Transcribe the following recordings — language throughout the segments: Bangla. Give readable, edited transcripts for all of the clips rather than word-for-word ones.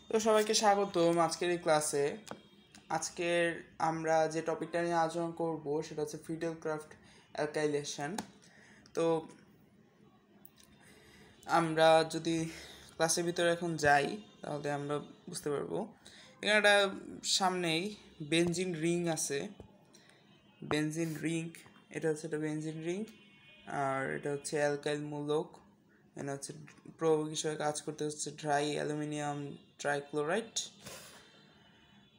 তো সবাইকে স্বাগতম আজকের এই ক্লাসে। আজকের আমরা যে টপিকটা নিয়ে আলোচনা করব সেটা হচ্ছে ফ্রিডেল ক্রাফট অ্যালকাইলেশন। তো আমরা যদি ক্লাসের ভিতরে এখন যাই তাহলে আমরা বুঝতে পারবো এখানে একটা সামনেই বেনজিন রিং আছে। বেনজিন রিং, এটা হচ্ছে একটা বেনজিন রিং, আর এটা হচ্ছে অ্যালকাইল মূলক। এখানে হচ্ছে প্রভাবক হিসেবে কাজ করতে হচ্ছে ড্রাই অ্যালুমিনিয়াম ট্রাইক্লোরাইড।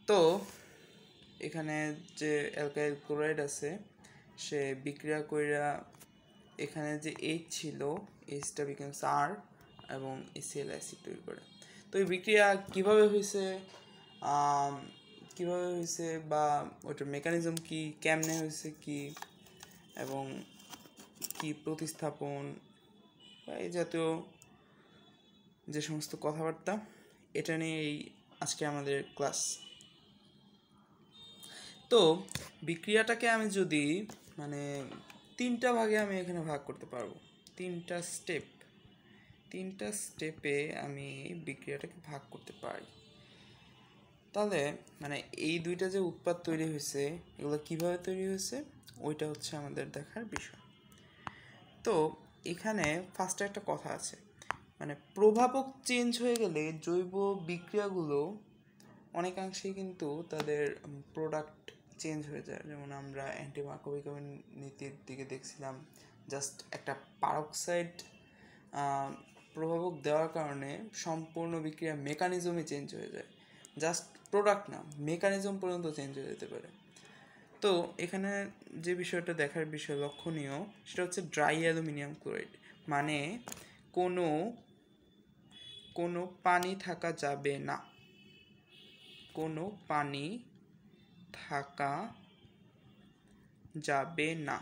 তো এখানে যে অ্যালকাইল ক্লোরাইড আছে সে বিক্রিয়া কইরা এখানে যে এইচ ছিল, এইচটা বিকামস আর এবং এসিএল অ্যাসিড তৈরি করে। তো এই বিক্রিয়া কীভাবে হয়েছে, বা ওইটার মেকানিজম কি, কেমনে হয়েছে কি, এবং কি প্রতিস্থাপন বা এই জাতীয় যে সমস্ত কথাবার্তা, এটা নিয়েই আজকে আমাদের ক্লাস। তো বিক্রিয়াটাকে আমি যদি মানে তিনটা ভাগে আমি এখানে ভাগ করতে পারবো, তিনটা স্টেপে আমি বিক্রিয়াটাকে ভাগ করতে পারি। তাহলে মানে এই দুইটা যে উৎপাদ তৈরি হয়েছে এগুলো কিভাবে তৈরি হয়েছে ওইটা হচ্ছে আমাদের দেখার বিষয়। তো এখানে ফার্স্টে একটা কথা আছে, মানে প্রভাবক চেঞ্জ হয়ে গেলে জৈব বিক্রিয়াগুলো অনেকাংশেই কিন্তু তাদের প্রোডাক্ট চেঞ্জ হয়ে যায়। যেমন আমরা অ্যান্টিমাইক্রোবিয়াল নীতির দিকে দেখছিলাম, জাস্ট একটা পারক্সাইড প্রভাবক দেওয়ার কারণে সম্পূর্ণ বিক্রিয়ার মেকানিজমই চেঞ্জ হয়ে যায়। জাস্ট প্রোডাক্ট না, মেকানিজম পর্যন্ত চেঞ্জ হয়ে যেতে পারে। তো এখানে যে বিষয়টা দেখার বিষয় লক্ষণীয় সেটা হচ্ছে ড্রাই অ্যালুমিনিয়াম ক্লোরাইড, মানে কোনো পানি থাকা যাবে না, কোনো পানি থাকা যাবে না।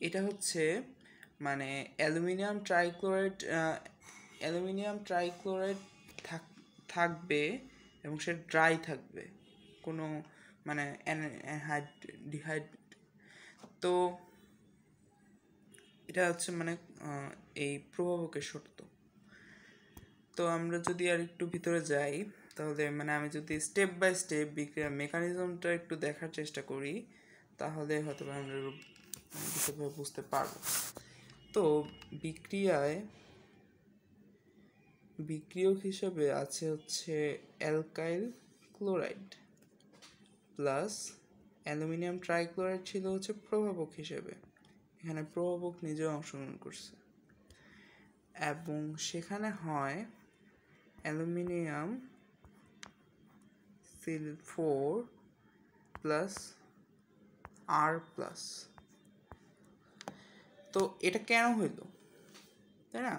এটা হচ্ছে মানে অ্যালুমিনিয়াম ট্রাইক্লোরাইড থাকবে এবং সে ড্রাই থাকবে, কোনো মানে ডিহাইড। তো এটা হচ্ছে মানে এই প্রভাবকের শর্ত। তো আমরা যদি আর একটু ভিতরে যাই তাহলে মানে আমি যদি স্টেপ বাই স্টেপ বিক্রিয়ার মেকানিজমটা একটু দেখার চেষ্টা করি তাহলে হয়তো আমরা বিশদভাবে বুঝতে পারবো। তো বিক্রিয়ক হিসেবে আছে হচ্ছে alkyl chloride plus aluminium trichloride ছিল হচ্ছে প্রভাবক হিসেবে। এখানে প্রভাবক নিজেও অংশগ্রহণ করছে এবং সেখানে হয় অ্যালুমিনিয়াম Cl4 প্লাস আর প্লাস। তো এটা কেন হইল, তাই না?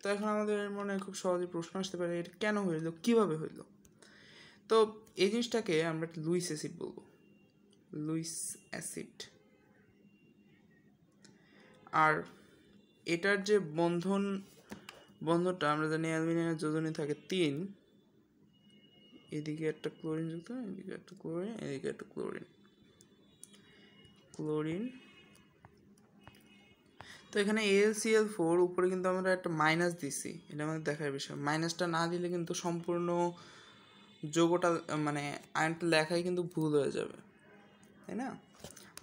তো এখন আমাদের মনে খুব সহজে প্রশ্ন আসতে পারে, এটা কেন হইল, কিভাবে হইল? তো এই জিনিসটাকে আমরা লুইস অ্যাসিড বলবো, লুইস অ্যাসিড। আর এটার যে বন্ধনটা আমরা জানি অ্যালুমিনিয়ামের যোজনী থাকে 3, এদিকে একটা ক্লোরিন যুক্ত, এদিকে একটা ক্লোরিন, এদিকে একটা ক্লোরিন। তো এখানে AlCl4 উপরে কিন্তু আমরা একটা মাইনাস দিছি, এটা আমাদের দেখার বিষয়। মাইনাসটা না দিলে কিন্তু সম্পূর্ণ যোগটা মানে আয়নটা লেখাই কিন্তু ভুল হয়ে যাবে, তাই না?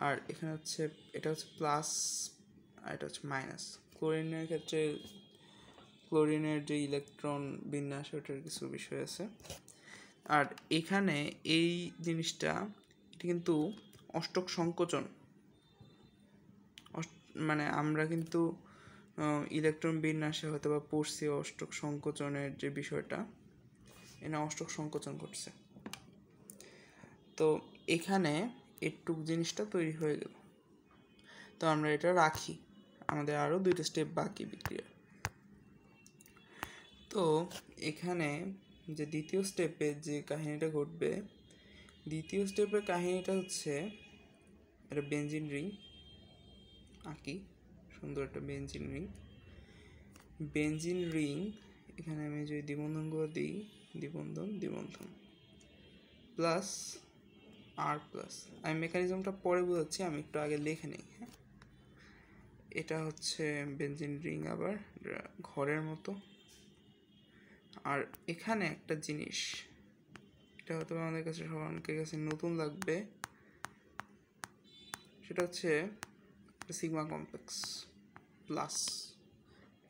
আর এখানে হচ্ছে এটা হচ্ছে প্লাস আর এটা হচ্ছে মাইনাস। ক্লোরিনের ক্ষেত্রে ক্লোরিনের যে ইলেকট্রন বিন্যাস ওটার কিছু বিষয় আছে। আর এখানে এই জিনিসটা এটা কিন্তু অষ্টক সংকোচন, মানে আমরা কিন্তু ইলেকট্রন বিন্যাসে হয়তো বা পড়ছি অষ্টক সংকোচনের যে বিষয়টা, এখানে অষ্টক সংকোচন করছে। তো এখানে একটু জিনিসটা তৈরি হয়ে গেল। তো আমরা এটা রাখি, আমাদের আরও 2টা স্টেপ বাকি বিক্রিয়া। তো এখানে যে দ্বিতীয় স্টেপে যে কাহিনীটা ঘটবে, দ্বিতীয় স্টেপের কাহিনীটা হচ্ছে একটা বেনজিন রিং আঁকি, সুন্দর একটা বেনজিন রিং। এখানে আমি যদি দ্বিবন্ধনগুলো দিই, দ্বিবন্ধন প্লাস আর প্লাস। আমি মেকানিজমটা পরে বোঝাচ্ছি, আমি একটু আগে লিখে নিই। হ্যাঁ, এটা হচ্ছে বেনজিন রিং, আবার ঘরের মতো আর এখানে একটা জিনিস, এটা হয়তো আমাদের কাছে অনেকের কাছে নতুন লাগবে, সেটা হচ্ছে সিগমা কমপ্লেক্স প্লাস,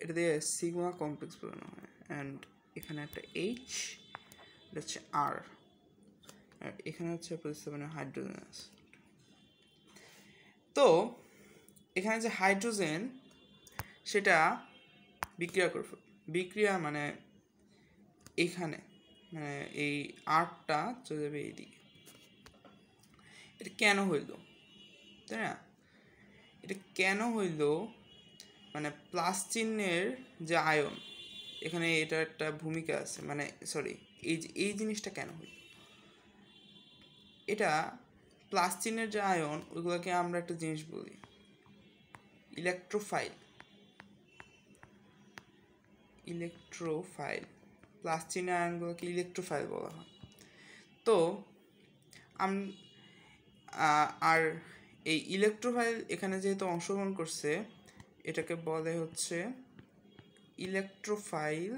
এটা দিয়ে সিগমা কমপ্লেক্স বোঝানো হয়। অ্যান্ড এখানে একটা এইচ, এটা হচ্ছে আর, আর এখানে হচ্ছে প্রতিস্থাপনের হাইড্রোজেন আছে। তো এখানে যে হাইড্রোজেন সেটা বিক্রিয়া করবে, বিক্রিয়া মানে এখানে মানে এই আটটা চলে যাবে এইদিকে। এটা কেন হইল, তাই না? এটা কেন হইল মানে প্লাস চিহ্নের যে আয়ন, এখানে এটা একটা ভূমিকা আছে, মানে সরি এই জিনিসটা কেন হইল, এটা প্লাস চিহ্নের যে আয়ন ওইগুলোকে আমরা একটা জিনিস বলি ইলেকট্রোফাইল। ইলেকট্রোফাইল, প্লাস চিহ্নের আয়নগুলোকে ইলেকট্রোফাইল বলা হয়। তো আর এই ইলেকট্রোফাইল এখানে যেহেতু অংশগ্রহণ করছে, এটাকে বলে হচ্ছে ইলেকট্রোফাইল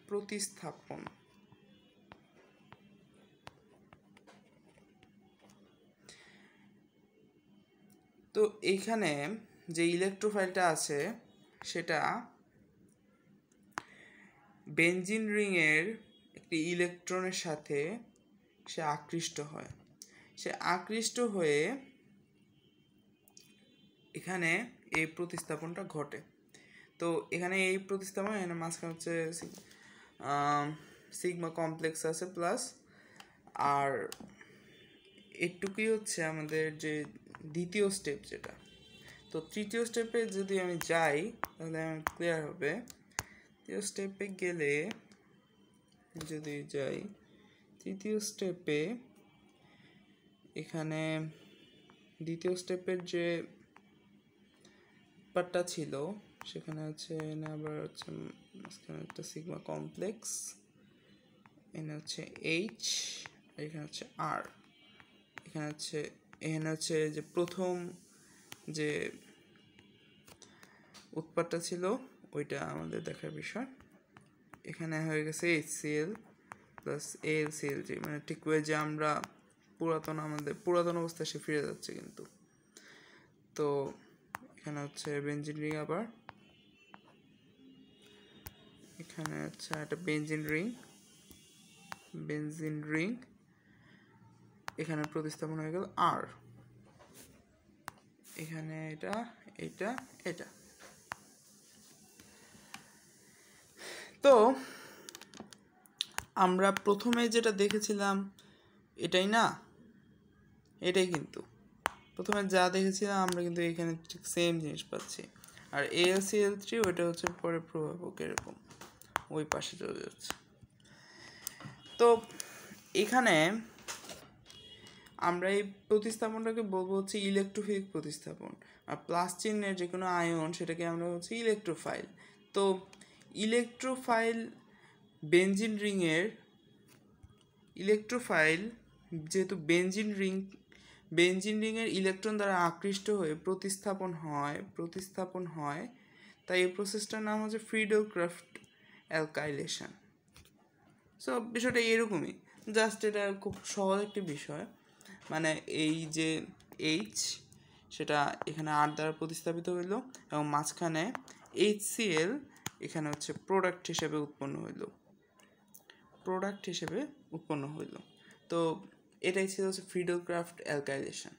প্রতিস্থাপন। তো এইখানে যে ইলেকট্রোফাইলটা আছে সেটা বেনজিন রিংয়ের একটি ইলেকট্রনের সাথে সে আকৃষ্ট হয়। সে আকৃষ্ট হয়ে এখানে এই প্রতিস্থাপনটা ঘটে। তো এখানে এই প্রতিস্থাপন, এখানে মাঝখানে হচ্ছে সিগমা কমপ্লেক্স আছে প্লাস, আর এটুকুই হচ্ছে আমাদের যে দ্বিতীয় স্টেপ যেটা। তো তৃতীয় স্টেপে যদি আমি যাই তাহলে আমার ক্লিয়ার হবে। তৃতীয় স্টেপে গেলে যদি যাই, তৃতীয় স্টেপে এখানে দ্বিতীয় স্টেপের যে পার্টটা ছিল সেখানে হচ্ছে আবার হচ্ছে মাঝখানে একটা সিগমা কমপ্লেক্স, এখানে হচ্ছে এইচ, এখানে হচ্ছে আর, এখানে হচ্ছে যে প্রথম যে উৎপাদটা ছিল ওইটা আমাদের দেখার বিষয়। এখানে হয়ে গেছে HCl প্লাস AlCl3, মানে ঠিক ওই যে আমরা আমাদের পুরাতন অবস্থায় সে ফিরে যাচ্ছে কিন্তু। তো এখানে হচ্ছে বেনজিন রিং, আবার এখানে হচ্ছে একটা বেনজিন রিং, এখানে প্রতিস্থাপন হয়ে গেল আর, এখানে এটা। তো আমরা প্রথমে যেটা দেখেছিলাম এটাই না, এটাই কিন্তু প্রথমে যা দেখেছিলাম আমরা কিন্তু এখানে ঠিক সেম জিনিস পাচ্ছি। আর AlCl3 ওইটা হচ্ছে পরে প্রভাবক এরকম ওই পাশে চলে যাচ্ছে। তো এখানে আমরা এই প্রতিস্থাপনটাকে বলবো হচ্ছে ইলেকট্রোফিলিক প্রতিস্থাপন, আর প্লাস চিহ্নের যে কোনো আয়ন সেটাকে আমরা হচ্ছে ইলেকট্রোফাইল। তো ইলেকট্রোফাইল বেনজিন যেহেতু বেনজিন রিংয়ের ইলেকট্রন দ্বারা আকৃষ্ট হয়ে প্রতিস্থাপন হয়, তাই এই প্রসেসটার নাম হচ্ছে ফ্রিডেল-ক্রাফট অ্যালকাইলেশন। সো বিষয়টা এরকমই, জাস্ট এটা খুব সহজ একটি বিষয়। মানে এই যে এইচ সেটা এখানে আর দ্বারা প্রতিস্থাপিত হইল এবং মাঝখানে HCl এখানে হচ্ছে প্রোডাক্ট হিসেবে উৎপন্ন হইল। তো এটাই ছিল হচ্ছে ফ্রিডেল-ক্রাফট অ্যালকাইলেশন।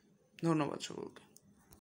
ধন্যবাদ সকলকে।